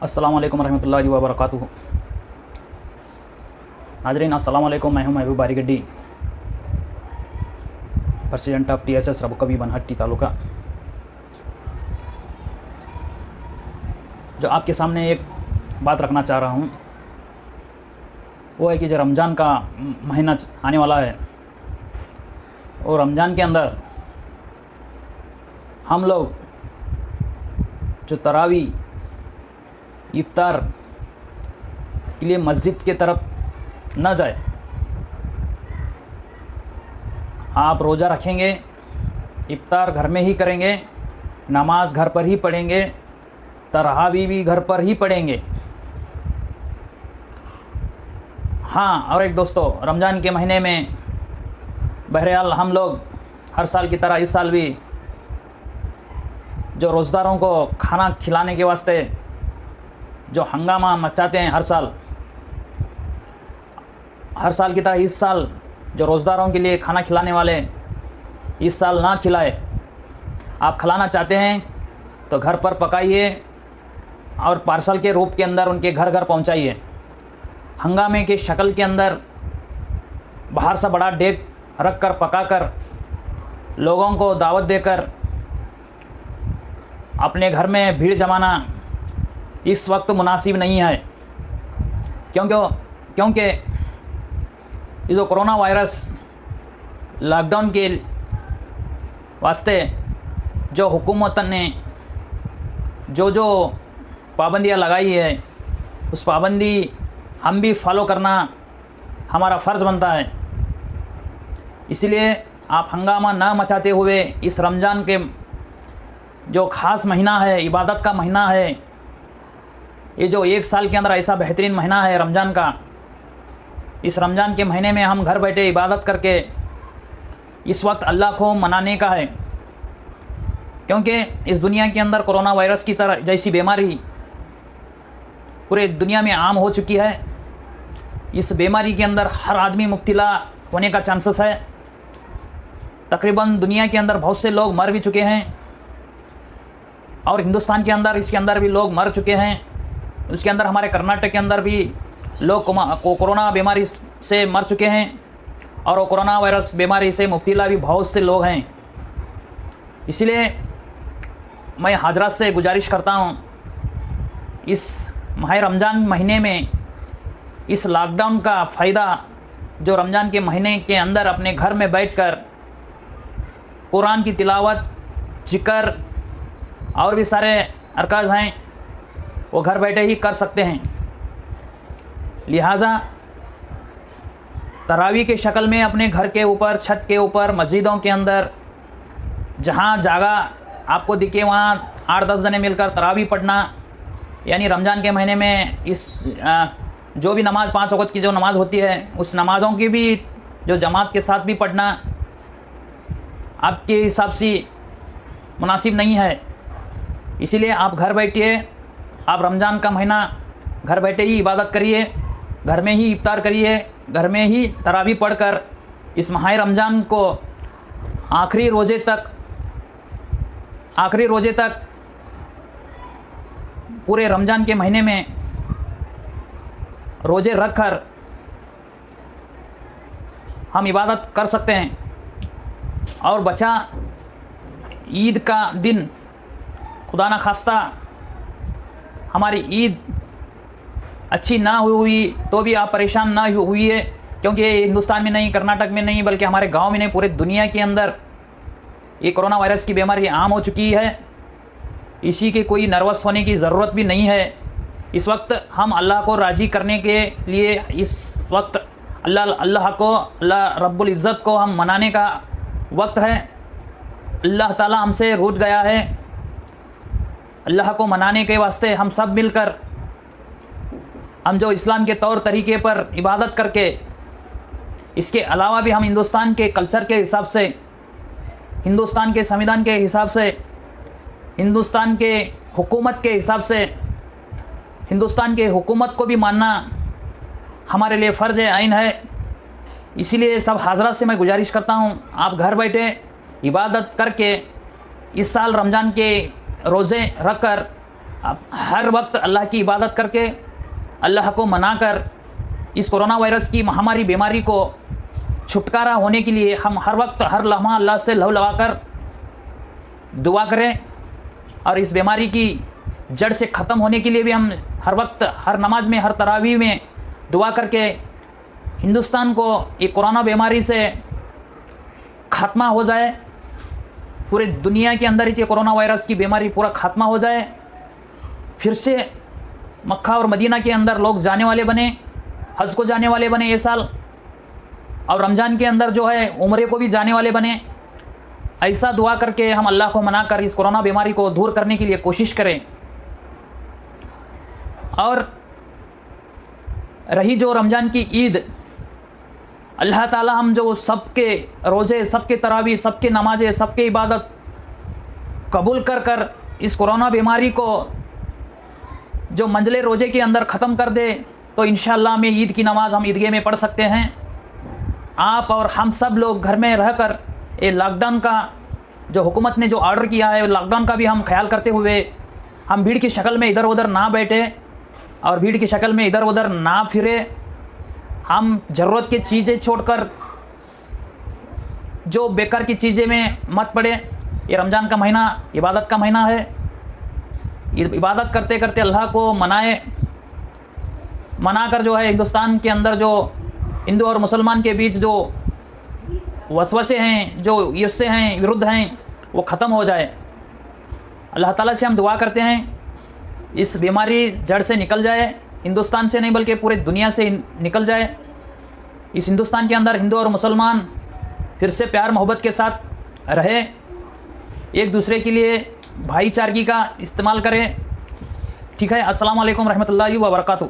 अस्सलामु अलैकुम रहमतुल्लाहि व बरकातुहू। नाज़रीन अस्सलामु अलैकुम, मैं हूं Mehboob Bari Gaddi, president of TSS Rabkavi Banhatti taluka. जो आपके सामने एक बात रखना चाह रहा हूं वो है कि जो रमज़ान का महीना आने वाला है और रमज़ान के अंदर हम लोग जो तरावी इफ्तार के लिए मस्जिद के तरफ न जाए। आप रोज़ा रखेंगे, इफ्तार घर में ही करेंगे, नमाज घर पर ही पढ़ेंगे, तरावी भी घर पर ही पढ़ेंगे। हाँ, और एक दोस्तों, रमज़ान के महीने में बहरहाल हम लोग हर साल की तरह इस साल भी जो रोज़दारों को खाना खिलाने के वास्ते जो हंगामा मचाते हैं, हर साल की तरह इस साल जो रोज़दारों के लिए खाना खिलाने वाले इस साल ना खिलाए। आप खिलाना चाहते हैं तो घर पर पकाइए और पार्सल के रूप के अंदर उनके घर घर पहुंचाइए। हंगामे के शक्ल के अंदर बाहर से बड़ा डेग रख कर पकाकर लोगों को दावत देकर अपने घर में भीड़ जमाना इस वक्त मुनासिब नहीं है। क्योंकि ये जो कोरोना वायरस लॉकडाउन के वास्ते जो हुकूमत ने जो पाबंदियाँ लगाई है, उस पाबंदी हम भी फॉलो करना हमारा फ़र्ज़ बनता है। इसलिए आप हंगामा ना मचाते हुए इस रमज़ान के जो ख़ास महीना है, इबादत का महीना है, ये जो एक साल के अंदर ऐसा बेहतरीन महीना है रमज़ान का, इस रमज़ान के महीने में हम घर बैठे इबादत करके इस वक्त अल्लाह को मनाने का है। क्योंकि इस दुनिया के अंदर कोरोना वायरस की तरह जैसी बीमारी पूरे दुनिया में आम हो चुकी है। इस बीमारी के अंदर हर आदमी मुब्तला होने का चांसेस है। तकरीबन दुनिया के अंदर बहुत से लोग मर भी चुके हैं और हिंदुस्तान के अंदर इसके अंदर भी लोग मर चुके हैं। उसके अंदर हमारे कर्नाटक के अंदर भी लोग कोरोना बीमारी से मर चुके हैं और वो कोरोना वायरस बीमारी से मुब्तला भी बहुत से लोग हैं। इसलिए मैं हज़रात से गुजारिश करता हूँ, इस माह रमज़ान महीने में इस लॉकडाउन का फ़ायदा जो रमज़ान के महीने के अंदर अपने घर में बैठकर कुरान की तिलावत, जिक्र और भी सारे अरकाज़ हैं वो घर बैठे ही कर सकते हैं। लिहाजा तरावी के शक्ल में अपने घर के ऊपर, छत के ऊपर, मस्जिदों के अंदर जहाँ जगह आपको दिखे वहाँ 8-10 जने मिलकर तरावी पढ़ना, यानी रमज़ान के महीने में इस जो भी नमाज़ 5 वक़्त की जो नमाज़ होती है उस नमाज़ों की भी जो जमात के साथ भी पढ़ना आपके हिसाब से मुनासिब नहीं है। इसीलिए आप घर बैठिए, आप रमज़ान का महीना घर बैठे ही इबादत करिए, घर में ही इफ्तार करिए, घर में ही तरावी पढ़कर इस माह रमज़ान को आखिरी रोज़े तक पूरे रमज़ान के महीने में रोज़े रखकर हम इबादत कर सकते हैं। और बचा ईद का दिन, खुदा न खास्ता हमारी ईद अच्छी ना हुई तो भी आप परेशान ना हुई है, क्योंकि हिंदुस्तान में नहीं, कर्नाटक में नहीं, बल्कि हमारे गांव में नहीं, पूरे दुनिया के अंदर ये कोरोना वायरस की बीमारी आम हो चुकी है। इसी के कोई नर्वस होने की ज़रूरत भी नहीं है। इस वक्त हम अल्लाह को राज़ी करने के लिए इस वक्त अल्लाह रब्बुल इज़्ज़त को हम मनाने का वक्त है। अल्लाह ताला हमसे रूठ गया है। अल्लाह को मनाने के वास्ते हम सब मिलकर, हम जो इस्लाम के तौर तरीके पर इबादत करके, इसके अलावा भी हम हिंदुस्तान के कल्चर के हिसाब से, हिंदुस्तान के संविधान के हिसाब से, हिंदुस्तान के हुकूमत के हिसाब से, हिंदुस्तान के हुकूमत को भी मानना हमारे लिए फ़र्ज़ आइन है। इसीलिए सब हज़रात से मैं गुजारिश करता हूँ, आप घर बैठे इबादत करके इस साल रमज़ान के रोज़े रख कर आप हर वक्त अल्लाह की इबादत करके, अल्लाह को मनाकर इस कोरोना वायरस की महामारी बीमारी को छुटकारा होने के लिए हम हर वक्त हर लम्हा अल्लाह से लव लगाकर दुआ करें। और इस बीमारी की जड़ से ख़त्म होने के लिए भी हम हर वक्त हर नमाज में, हर तरावी में दुआ करके हिंदुस्तान को ये कोरोना बीमारी से ख़त्मा हो जाए, पूरे दुनिया के अंदर ये कोरोना वायरस की बीमारी पूरा ख़त्मा हो जाए। फिर से मक्का और मदीना के अंदर लोग जाने वाले बने, हज को जाने वाले बने ये साल, और रमज़ान के अंदर जो है उम्रे को भी जाने वाले बने। ऐसा दुआ करके हम अल्लाह को मनाकर इस कोरोना बीमारी को दूर करने के लिए कोशिश करें। और रही जो रमज़ान की ईद, अल्लाह ताला हम जो सबके रोज़े, सबके तरावी, सबके नमाज़ें, सबके इबादत कबूल कर कर इस कोरोना बीमारी को जो मंजिले रोज़े के अंदर ख़त्म कर दे, तो इंशाअल्लाह में ईद की नमाज़ हम ईदगाह में पढ़ सकते हैं। आप और हम सब लोग घर में रहकर ये लॉकडाउन का जो हुकूमत ने जो ऑर्डर किया है, लॉकडाउन का भी हम ख्याल करते हुए हम भीड़ की शक्ल में इधर उधर ना बैठे और भीड़ की शक्ल में इधर उधर ना फिरे। हम ज़रूरत की चीज़ें छोड़कर जो बेकार की चीज़ें में मत पड़े। ये रमज़ान का महीना इबादत का महीना है। इबादत करते करते अल्लाह को मनाकर जो है हिंदुस्तान के अंदर जो हिंदू और मुसलमान के बीच जो वसवसे हैं, जो इससे हैं विरुद्ध हैं, वो ख़त्म हो जाए। अल्लाह ताला से हम दुआ करते हैं इस बीमारी जड़ से निकल जाए, हिंदुस्तान से नहीं बल्कि पूरे दुनिया से निकल जाए। इस हिंदुस्तान के अंदर हिंदू और मुसलमान फिर से प्यार मोहब्बत के साथ रहे, एक दूसरे के लिए भाईचारगी का इस्तेमाल करें। ठीक है, अस्सलाम वालेकुम रहमतुल्लाहि व बरकातहू।